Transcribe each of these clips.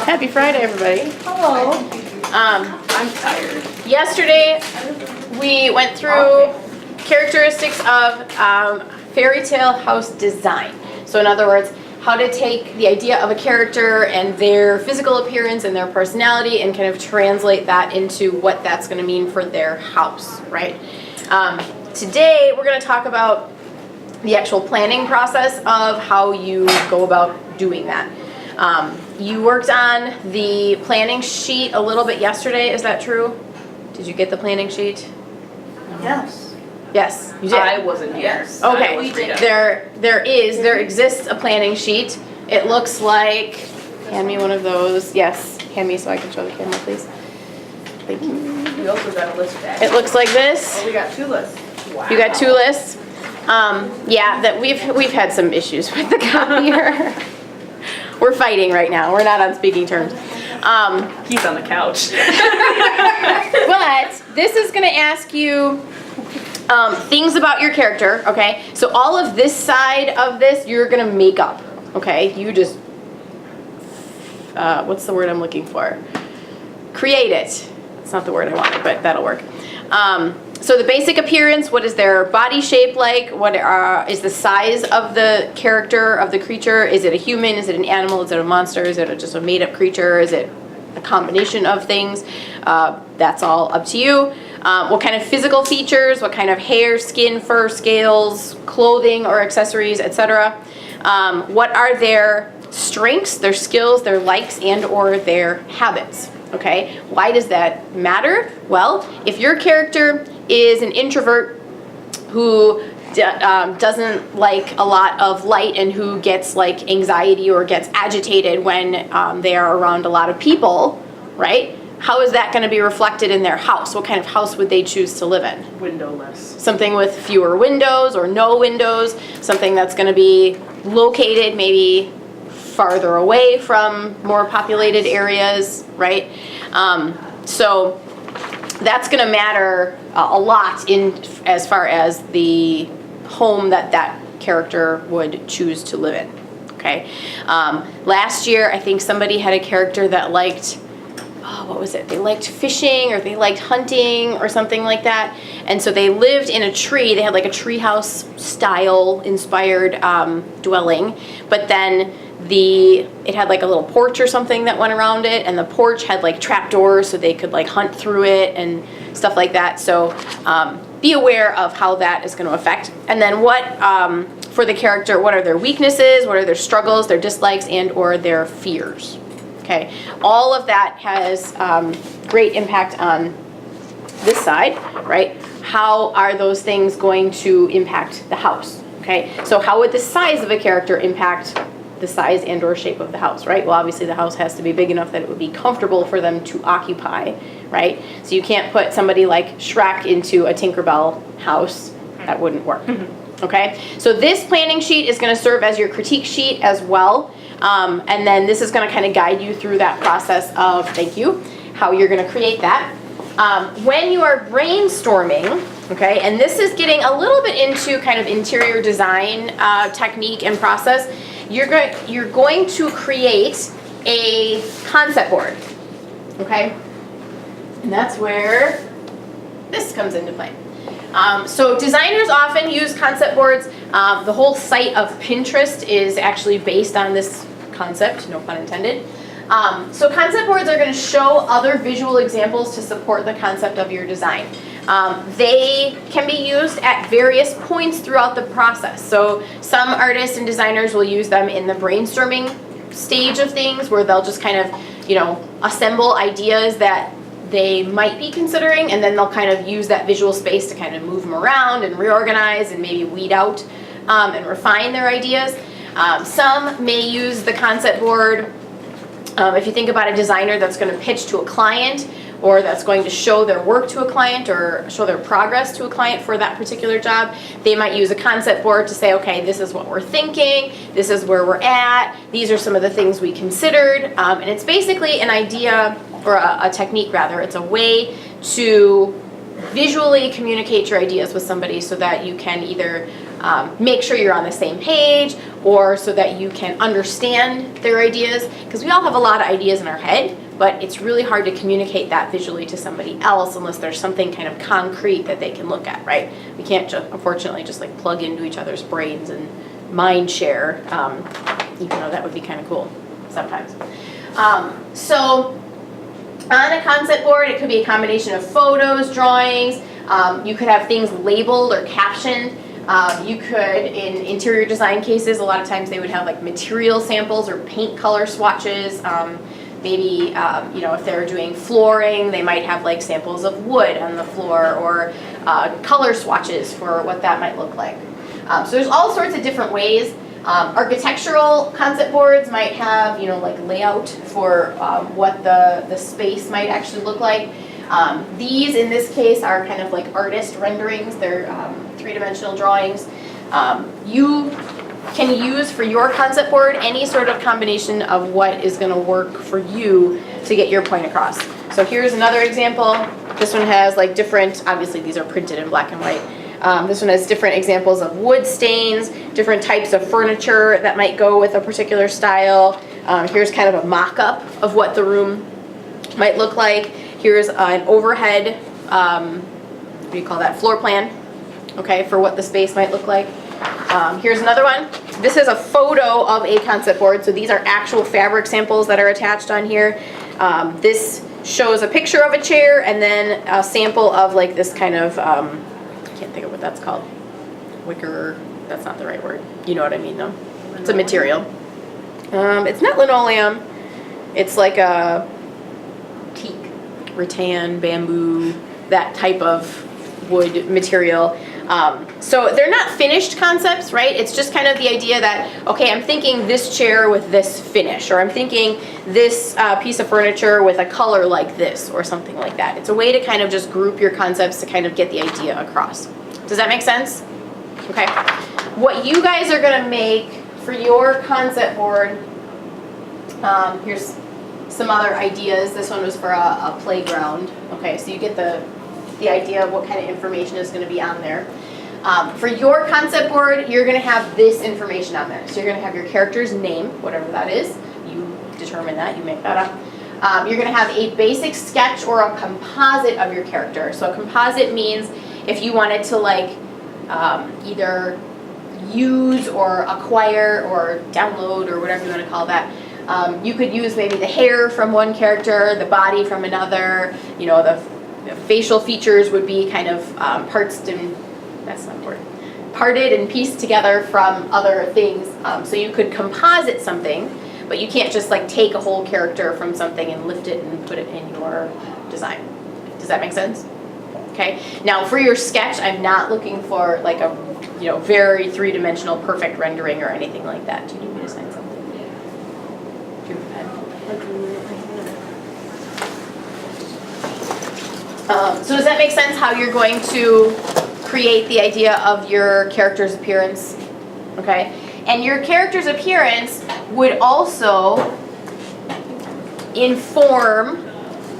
Happy Friday, everybody. Hello. I'm tired. Yesterday, we went through characteristics of fairy tale house design. So in other words, how to take the idea of a character and their physical appearance and their personality and kind of translate that into what that's going to mean for their house, right? Today, we're going to talk about the actual planning process of how you go about doing that. You worked on the planning sheet a little bit yesterday, is that true? Did you get the planning sheet? Yes. Yes, you did. I wasn't here. Yes. Okay, We did. there exists a planning sheet. It looks like, hand me one of those. Yes, hand me so I can show the camera, please. Thank you. We also got a list back. It looks like this. Oh, we got 2 lists. Wow. You got 2 lists. Yeah, that we've had some issues with the copier. We're fighting right now. We're not on speaking terms. He's on the couch. But this is going to ask you things about your character, okay? So all of this side of this, you're going to make up, okay? You just, what's the word I'm looking for? Create it. It's not the word I wanted, but that'll work. So the basic appearance, what is their body shape like? What is the size of the character, of the creature? Is it a human? Is it an animal? Is it a monster? Is it just a made-up creature? Is it a combination of things? That's all up to you. What kind of physical features? What kind of hair, skin, fur, scales, clothing or accessories, etc. What are their strengths, their skills, their likes, and or their habits? Okay, why does that matter? Well, if your character is an introvert who doesn't like a lot of light and who gets like anxiety or gets agitated when they are around a lot of people, right? How is that going to be reflected in their house? What kind of house would they choose to live in? Windowless. Something with fewer windows or no windows, something that's going to be located maybe farther away from more populated areas, right? So that's going to matter a lot in as far as the home that character would choose to live in. Okay. Last year, I think somebody had a character that liked, what was it? They liked fishing or they liked hunting or something like that. And so they lived in a tree. They had like a treehouse style inspired dwelling, but then it had like a little porch or something that went around it, and the porch had like trapdoors so they could like hunt through it and stuff like that. So be aware of how that is going to affect. And then what, for the character, what are their weaknesses, what are their struggles, their dislikes, and or their fears? Okay, all of that has great impact on this side, right? How are those things going to impact the house? Okay, so how would the size of a character impact the size and or shape of the house, right? Well, obviously the house has to be big enough that it would be comfortable for them to occupy, right? So you can't put somebody like Shrek into a Tinkerbell house. That wouldn't work, okay? So this planning sheet is going to serve as your critique sheet as well. And then this is going to kind of guide you through that process of, how you're going to create that. When you are brainstorming, okay, and this is getting a little bit into kind of interior design technique and process, you're going to create a concept board, okay? And that's where this comes into play. So designers often use concept boards. The whole site of Pinterest is actually based on this concept, no pun intended. So concept boards are going to show other visual examples to support the concept of your design. They can be used at various points throughout the process. So some artists and designers will use them in the brainstorming stage of things, where they'll just kind of, assemble ideas that they might be considering, and then they'll kind of use that visual space to kind of move them around and reorganize and maybe weed out and refine their ideas. Some may use the concept board. If you think about a designer that's going to pitch to a client, or that's going to show their work to a client or show their progress to a client for that particular job, they might use a concept board to say, okay, this is what we're thinking, this is where we're at, these are some of the things we considered, and it's basically an idea, or a technique rather, it's a way to visually communicate your ideas with somebody so that you can either make sure you're on the same page, or so that you can understand their ideas, because we all have a lot of ideas in our head, but it's really hard to communicate that visually to somebody else unless there's something kind of concrete that they can look at, right? We can't just, unfortunately, just like plug into each other's brains and mind share, even though that would be kind of cool sometimes. So on a concept board, it could be a combination of photos, drawings. You could have things labeled or captioned. You could, in interior design cases, a lot of times they would have like material samples or paint color swatches. Maybe, if they're doing flooring, they might have like samples of wood on the floor, or color swatches for what that might look like. So there's all sorts of different ways. Architectural concept boards might have, like layout for what the space might actually look like. These, in this case, are kind of like artist renderings. They're three-dimensional drawings. You can use for your concept board any sort of combination of what is going to work for you to get your point across. So here's another example. This one has like different, obviously these are printed in black and white. This one has different examples of wood stains, different types of furniture that might go with a particular style. Here's kind of a mock-up of what the room might look like. Here's an overhead, what do you call that, floor plan, okay, for what the space might look like. Here's another one. This is a photo of a concept board, so these are actual fabric samples that are attached on here. This shows a picture of a chair and then a sample of like this kind of, I can't think of what that's called. Wicker, that's not the right word. You know what I mean though. It's a material. It's not linoleum. It's like a teak, rattan, bamboo, that type of wood material. So they're not finished concepts, right? It's just kind of the idea that, okay, I'm thinking this chair with this finish, or I'm thinking this piece of furniture with a color like this, or something like that. It's a way to kind of just group your concepts to kind of get the idea across. Does that make sense? Okay. What you guys are going to make for your concept board, here's some other ideas. This one was for a playground. Okay, so you get the idea of what kind of information is going to be on there. For your concept board, you're going to have this information on there. So you're going to have your character's name, whatever that is. You determine that, you make that up. You're going to have a basic sketch or a composite of your character. So a composite means if you wanted to like either use or acquire or download or whatever you want to call that, you could use maybe the hair from one character, the body from another, the facial features would be kind of parted and pieced together from other things. So you could composite something, but you can't just like take a whole character from something and lift it and put it in your design. Does that make sense? Okay. Now for your sketch, I'm not looking for like a very three-dimensional perfect rendering or anything like that. Do you need me to sign something? Do you have a pen? So does that make sense how you're going to create the idea of your character's appearance? Okay. And your character's appearance would also inform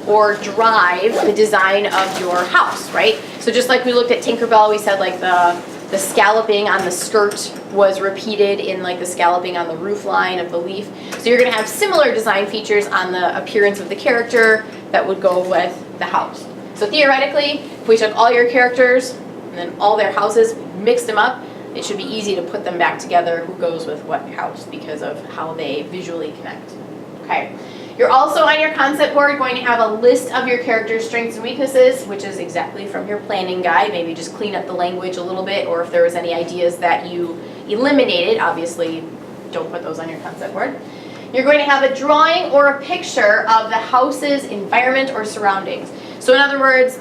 or drive the design of your house, right? So just like we looked at Tinkerbell, we said like the scalloping on the skirt was repeated in like the scalloping on the roof line of the leaf. So you're going to have similar design features on the appearance of the character that would go with the house. So theoretically, if we took all your characters and then all their houses, mixed them up, it should be easy to put them back together, who goes with what house, because of how they visually connect. Okay. You're also on your concept board going to have a list of your character's strengths and weaknesses, which is exactly from your planning guide. Maybe just clean up the language a little bit, or if there was any ideas that you eliminated, obviously don't put those on your concept board. You're going to have a drawing or a picture of the house's environment or surroundings. So in other words,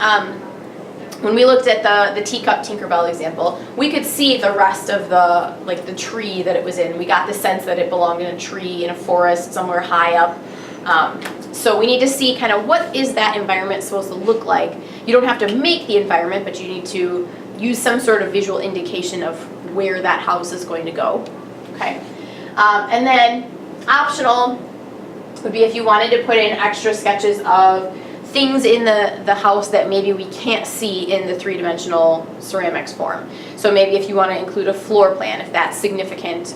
when we looked at the teacup Tinkerbell example, we could see the rest of the tree that it was in. We got the sense that it belonged in a tree, in a forest, somewhere high up. So we need to see kind of what is that environment supposed to look like. You don't have to make the environment, but you need to use some sort of visual indication of where that house is going to go. Okay. And then optional would be if you wanted to put in extra sketches of things in the house that maybe we can't see in the three-dimensional ceramics form. So So maybe if you want to include a floor plan, if that's significant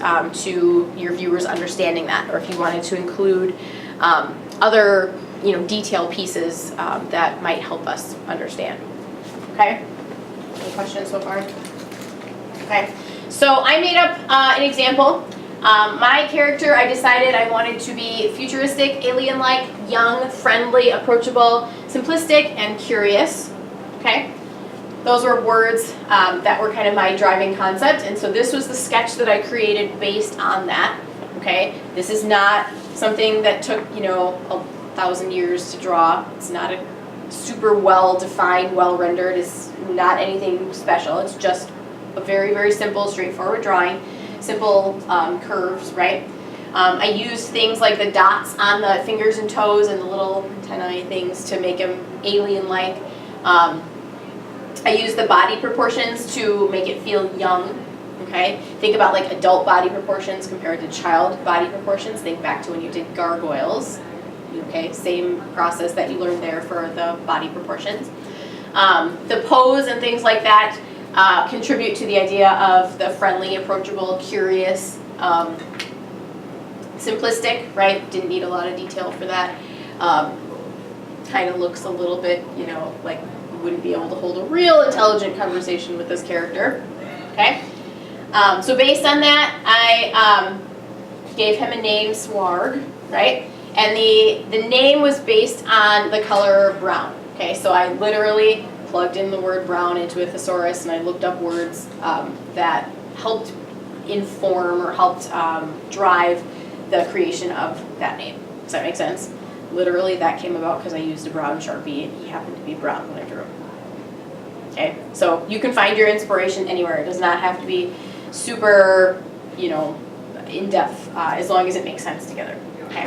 to your viewers understanding that, or if you wanted to include other detail pieces that might help us understand. Okay? Any questions so far? Okay. So I made up an example. My character, I decided I wanted to be futuristic, alien-like, young, friendly, approachable, simplistic, and curious. Okay? Those were words that were kind of my driving concept, and so this was the sketch that I created based on that. Okay? This is not something that took, 1,000 years to draw. It's not a super well-defined, well-rendered. It's not anything special. It's just a very, very simple, straightforward drawing. Simple curves, right? I used things like the dots on the fingers and toes and the little antennae things to make them alien-like. I used the body proportions to make it feel young, okay? Think about like adult body proportions compared to child body proportions. Think back to when you did gargoyles, okay? Same process that you learned there for the body proportions. The pose and things like that contribute to the idea of the friendly, approachable, curious, simplistic, right? Didn't need a lot of detail for that. Kind of looks a little bit, like you wouldn't be able to hold a real intelligent conversation with this character, okay? So based on that, I gave him a name, Swarg, right? And the name was based on the color brown, okay? So I literally plugged in the word brown into a thesaurus, and I looked up words that helped inform or helped drive the creation of that name. Does that make sense? Literally, that came about because I used a brown Sharpie, and he happened to be brown when I drew him. Okay, so you can find your inspiration anywhere. It does not have to be super, in-depth, as long as it makes sense together. Okay.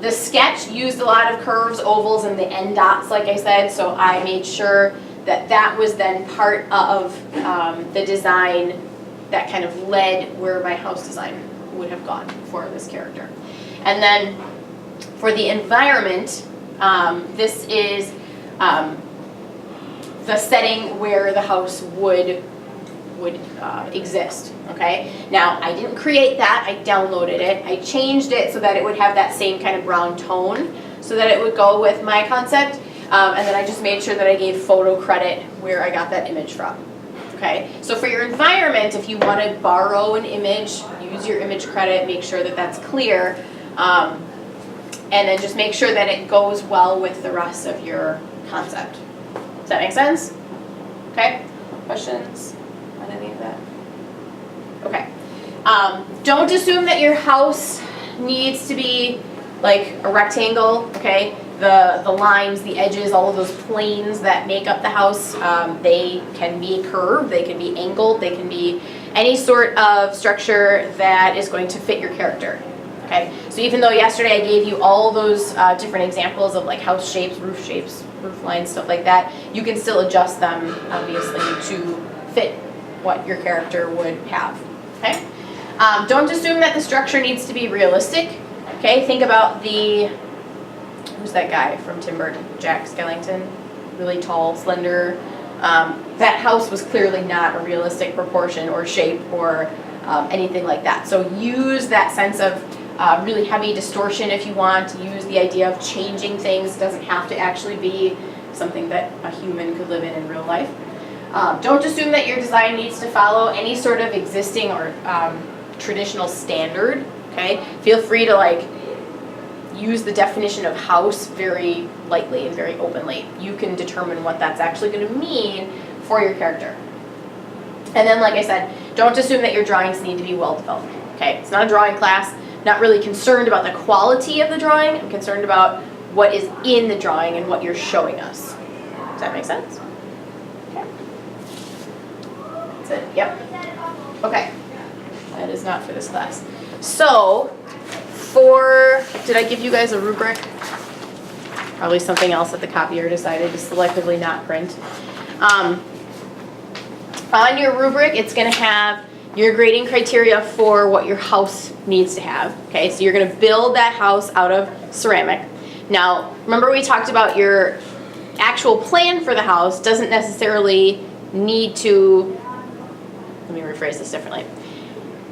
The sketch used a lot of curves, ovals, and the end dots, like I said, so I made sure that that was then part of the design that kind of led where my house design would have gone for this character. And then for the environment, this is the setting where the house would exist, okay? Now, I didn't create that, I downloaded it. I changed it so that it would have that same kind of brown tone so that it would go with my concept. And then I just made sure that I gave photo credit where I got that image from, okay? So for your environment, if you want to borrow an image, use your image credit, make sure that that's clear, and then just make sure that it goes well with the rest of your concept. Does that make sense? Okay? Questions? Any of that? Okay. Don't assume that your house needs to be like a rectangle, okay? The lines, the edges, all of those planes that make up the house, they can be curved, they can be angled, they can be any sort of structure that is going to fit your character, okay? So even though yesterday I gave you all those different examples of like house shapes, roof lines, stuff like that, you can still adjust them, obviously, to fit what your character would have, okay? Don't assume that the structure needs to be realistic, okay? Think about who's that guy from Tim Burton? Jack Skellington, really tall, slender. That house was clearly not a realistic proportion or shape or anything like that. So use that sense of really heavy distortion if you want. Use the idea of changing things. It doesn't have to actually be something that a human could live in real life. Don't assume that your design needs to follow any sort of existing or traditional standard, okay? Feel free to use the definition of house very lightly and very openly. You can determine what that's actually going to mean for your character. And then, like I said, don't assume that your drawings need to be well developed, okay? It's not a drawing class. Not really concerned about the quality of the drawing. I'm concerned about what is in the drawing and what you're showing us. Does that make sense? That's it. Yep. Okay. That is not for this class. So, did I give you guys a rubric? Probably something else that the copier decided to selectively not print. On your rubric, it's going to have your grading criteria for what your house needs to have. Okay, so you're going to build that house out of ceramic. Now, remember we talked about your actual plan for the house doesn't necessarily need to let me rephrase this differently.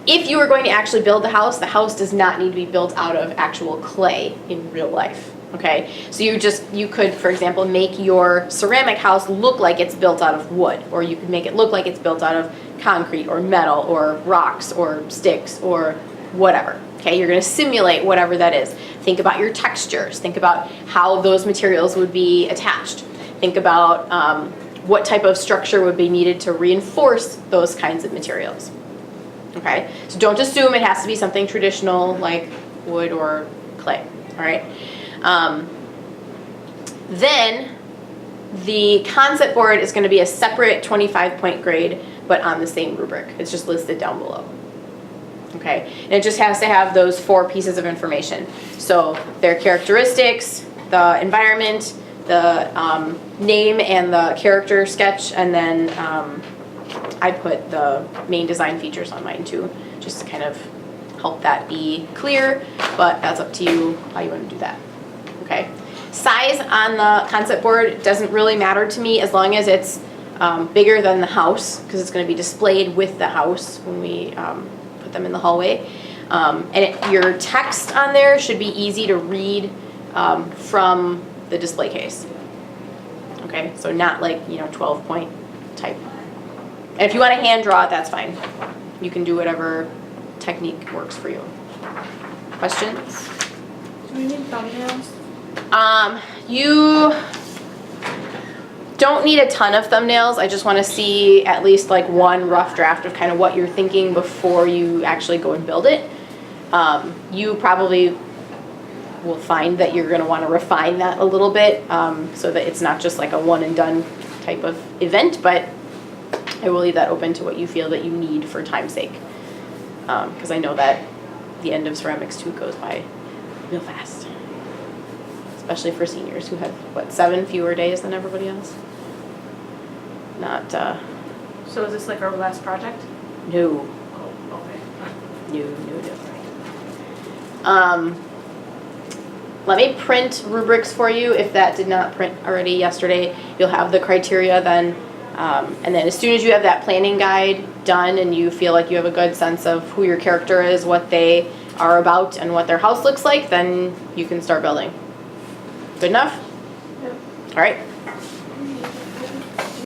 If you are going to actually build the house does not need to be built out of actual clay in real life, okay? So you could, for example, make your ceramic house look like it's built out of wood, or you could make it look like it's built out of concrete or metal or rocks or sticks or whatever, okay? You're gonna simulate whatever that is. Think about your textures. Think about how those materials would be attached. Think about what type of structure would be needed to reinforce those kinds of materials. Okay, so don't assume it has to be something traditional like wood or clay, all right? Then the concept board is going to be a separate 25-point grade, but on the same rubric. It's just listed down below. Okay, and it just has to have those 4 pieces of information. So their characteristics, the environment, the name and the character sketch, and then I put the main design features on mine too, just to kind of help that be clear, but that's up to you how you want to do that. Okay. Size on the concept board doesn't really matter to me as long as it's bigger than the house, because it's going to be displayed with the house when we put them in the hallway. Your text on there should be easy to read from the display case. Okay, so not like 12-point type. And if you want to hand draw it, that's fine. You can do whatever technique works for you. Questions? Do we need thumbnails? You don't need a ton of thumbnails. I just want to see at least like one rough draft of kind of what you're thinking before you actually go and build it. You probably will find that you're going to want to refine that a little bit so that it's not just like a one and done type of event, but I will leave that open to what you feel that you need for time's sake. Because I know that the end of Ceramics 2 goes by real fast. Especially for seniors who have, 7 fewer days than everybody else? Not, So is this like our last project? no. Oh, No. Let me print rubrics for you if that did not print already yesterday. You'll have the criteria then. And then as soon as you have that planning guide done and you feel like you have a good sense of who your character is, what they are about, and what their house looks like, then you can start building. Good enough? Yeah. All right.